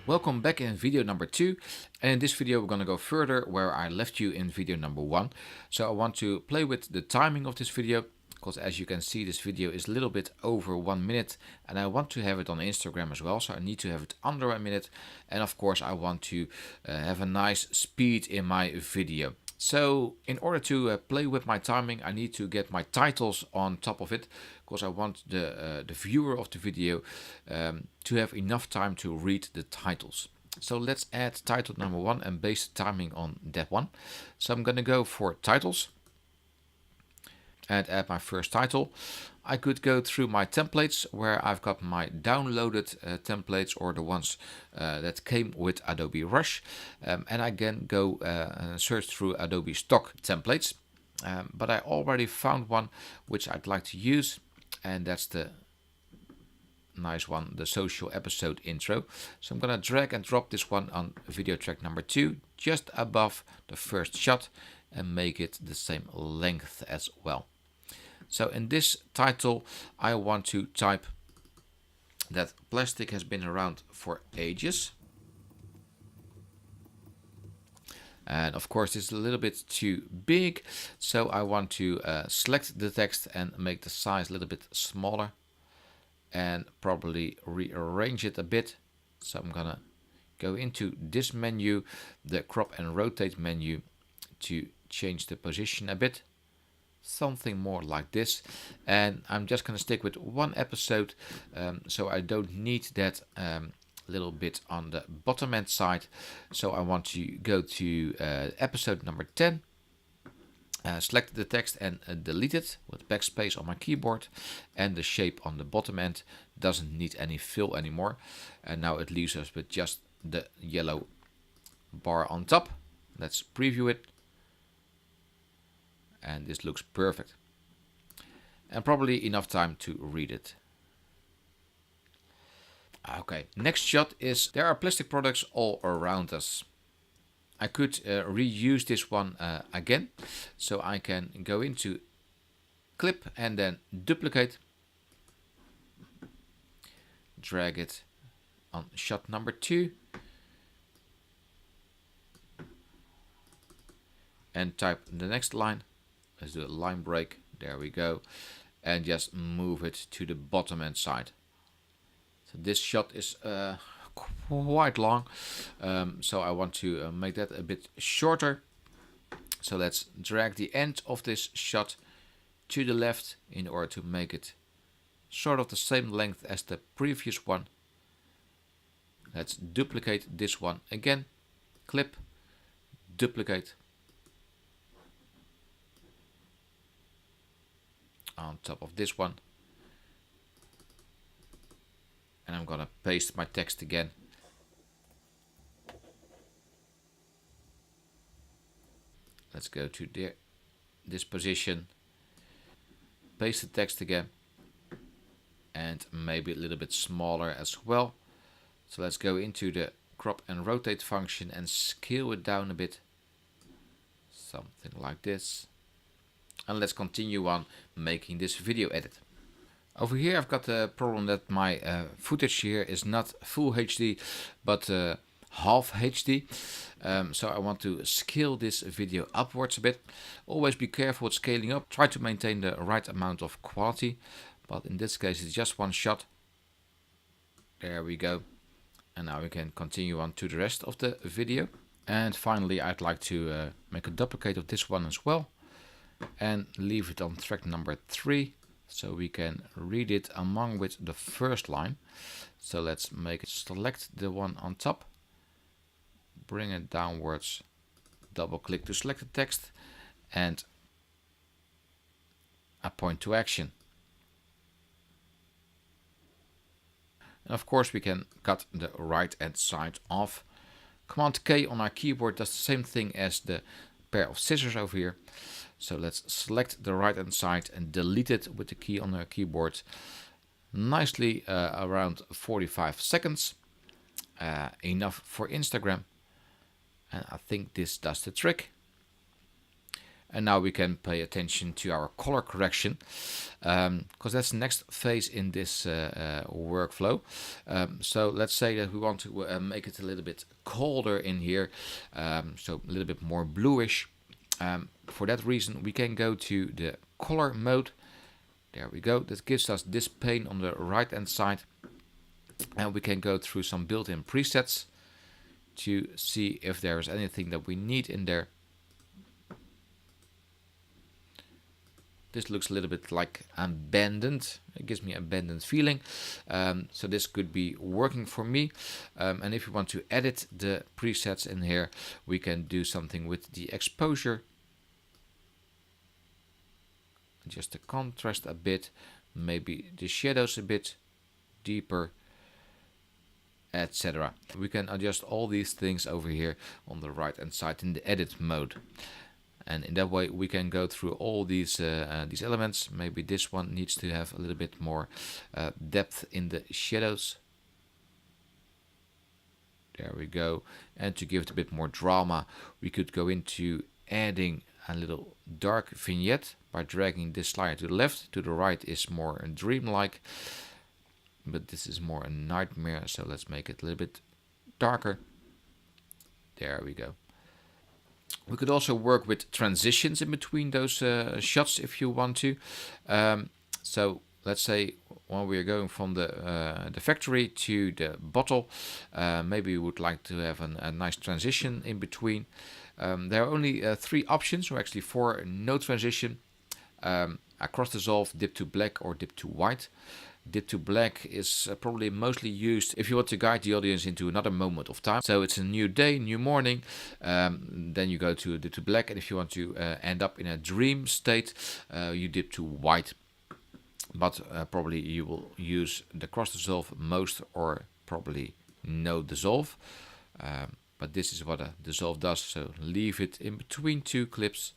Welcome back in video number 2, and in this video we're going to go further where I left you in video number 1. So I want to play with the timing of this video, because as you can see this video is a little bit over 1 minute and I want to have it on Instagram as well, so I need to have it under a minute, and of course I want to have a nice speed in my video. So in order to play with my timing, I need to get my titles on top of it, because I want the viewer of the video to have enough time to read the titles. So let's add title number 1 and base the timing on that one. So I'm going to go for titles and add my first title. I could go through my templates where I've got my downloaded templates, or the ones that came with Adobe Rush, and I can go search through Adobe stock templates, but I already found one which I'd like to use, and that's the nice one, the social episode intro. So I'm gonna drag and drop this one on video track number 2 just above the first shot and make it the same length as well. So in this title I want to type that plastic has been around for ages. And of course it's a little bit too big, so I want to select the text and make the size a little bit smaller and probably rearrange it a bit. So I'm gonna go into this menu, the crop and rotate menu, to change the position a bit. Something more like this, and I'm just going to stick with one episode, so I don't need that little bit on the bottom end side. So I want to go to episode number 10, select the text and delete it with backspace on my keyboard, and the shape on the bottom end doesn't need any fill anymore, and now it leaves us with just the yellow bar on top. Let's preview it. And this looks perfect, and probably enough time to read it. Okay, next shot is there are plastic products all around us. I could reuse this one again, so I can go into clip and then duplicate, drag it on shot number 2, and type the next line. Let's do a line break, there we go, and just move it to the bottom end side. So this shot is quite long, so I want to make that a bit shorter. So let's drag the end of this shot to the left in order to make it sort of the same length as the previous one. Let's duplicate this one again, clip, duplicate, on top of this one, and I'm gonna paste my text again. Let's go to this position, paste the text again, and maybe a little bit smaller as well. So let's go into the crop and rotate function and scale it down a bit, something like this. And let's continue on making this video edit. Over here I've got the problem that my footage here is not full HD but half HD. So I want to scale this video upwards a bit. Always be careful with scaling up. Try to maintain the right amount of quality, but in this case it's just one shot. There we go. And now we can continue on to the rest of the video. And finally I'd like to make a duplicate of this one as well, and leave it on track number 3 so we can read it along with the first line. So let's make it, select the one on top, bring it downwards, double click to select the text, and a point to action. And of course we can cut the right hand side off. Command K on our keyboard does the same thing as the pair of scissors over here. So let's select the right hand side and delete it with the key on our keyboard. Nicely around 45 seconds. Enough for Instagram. And I think this does the trick. And now we can pay attention to our color correction, because that's the next phase in this workflow. So let's say that we want to make it a little bit colder in here, so a little bit more bluish. For that reason, we can go to the color mode. There we go. That gives us this pane on the right hand side, and we can go through some built-in presets to see if there is anything that we need in there. This looks a little bit like abandoned. It gives me an abandoned feeling. So this could be working for me. And if you want to edit the presets in here, we can do something with the exposure. Just the contrast a bit, maybe the shadows a bit deeper, etc. We can adjust all these things over here on the right hand side in the edit mode. And in that way we can go through all these elements. Maybe this one needs to have a little bit more depth in the shadows. There we go. And to give it a bit more drama, we could go into adding a little dark vignette by dragging this slider to the left. To the right is more dreamlike, but this is more a nightmare, so let's make it a little bit darker. There we go. We could also work with transitions in between those shots if you want to. So let's say when we are going from the factory to the bottle, maybe we would like to have a nice transition in between. There are only 3 options, or actually 4: no transition, across dissolve, dip to black, or dip to white. Dip to black is probably mostly used if you want to guide the audience into another moment of time. So it's a new day, new morning, then you go to dip to black, and if you want to end up in a dream state, you dip to white. But probably you will use the cross dissolve most, or probably no dissolve. But this is what a dissolve does, so leave it in between 2 clips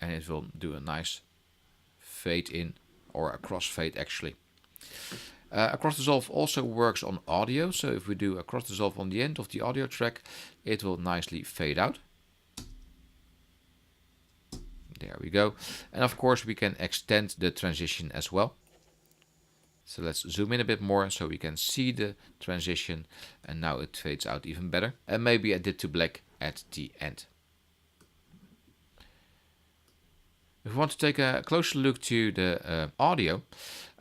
and it will do a nice fade in, or a crossfade actually. A cross dissolve also works on audio, so if we do a cross dissolve on the end of the audio track, it will nicely fade out. There we go. And of course we can extend the transition as well. So let's zoom in a bit more so we can see the transition, and now it fades out even better. And maybe a dip to black at the end. If we want to take a closer look to the audio,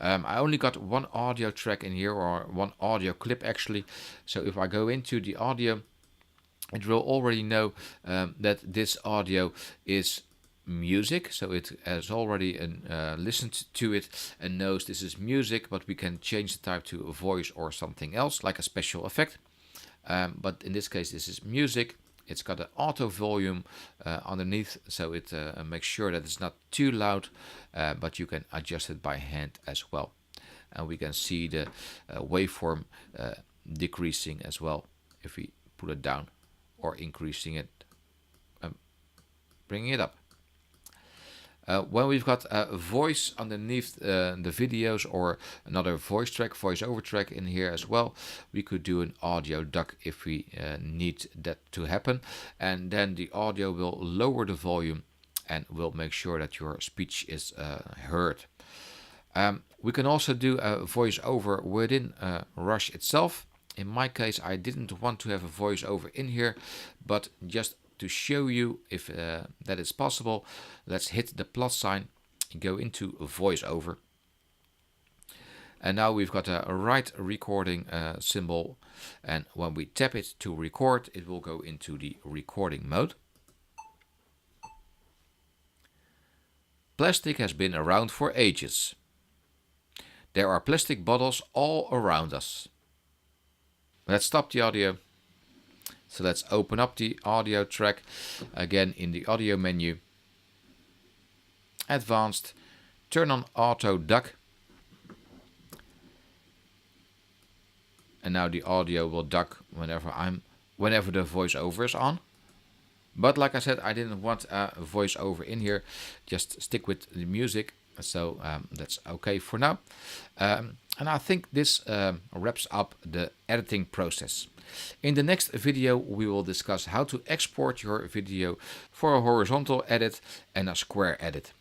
I only got 1 audio track in here, or 1 audio clip actually. So if I go into the audio, it will already know that this audio is music, so it has already listened to it and knows this is music, but we can change the type to a voice or something else, like a special effect. But in this case this is music. It's got an auto volume underneath, so it makes sure that it's not too loud, but you can adjust it by hand as well. And we can see the waveform decreasing as well if we put it down, or increasing it, bringing it up. When we've got a voice underneath the videos, or another voice track, voice-over track in here as well, we could do an audio duck if we need that to happen. And then the audio will lower the volume and will make sure that your speech is heard. We can also do a voice-over within Rush itself. In my case, I didn't want to have a voice-over in here, but just to show you if that is possible, let's hit the plus sign and go into voiceover. And now we've got a right recording symbol, and when we tap it to record, it will go into the recording mode. Plastic has been around for ages. There are plastic bottles all around us. Let's stop the audio. So let's open up the audio track again in the audio menu. Advanced, turn on auto duck. And now the audio will duck whenever the voiceover is on. But like I said, I didn't want a voiceover in here. Just stick with the music. So that's okay for now. And I think this wraps up the editing process. In the next video, we will discuss how to export your video for a horizontal edit and a square edit.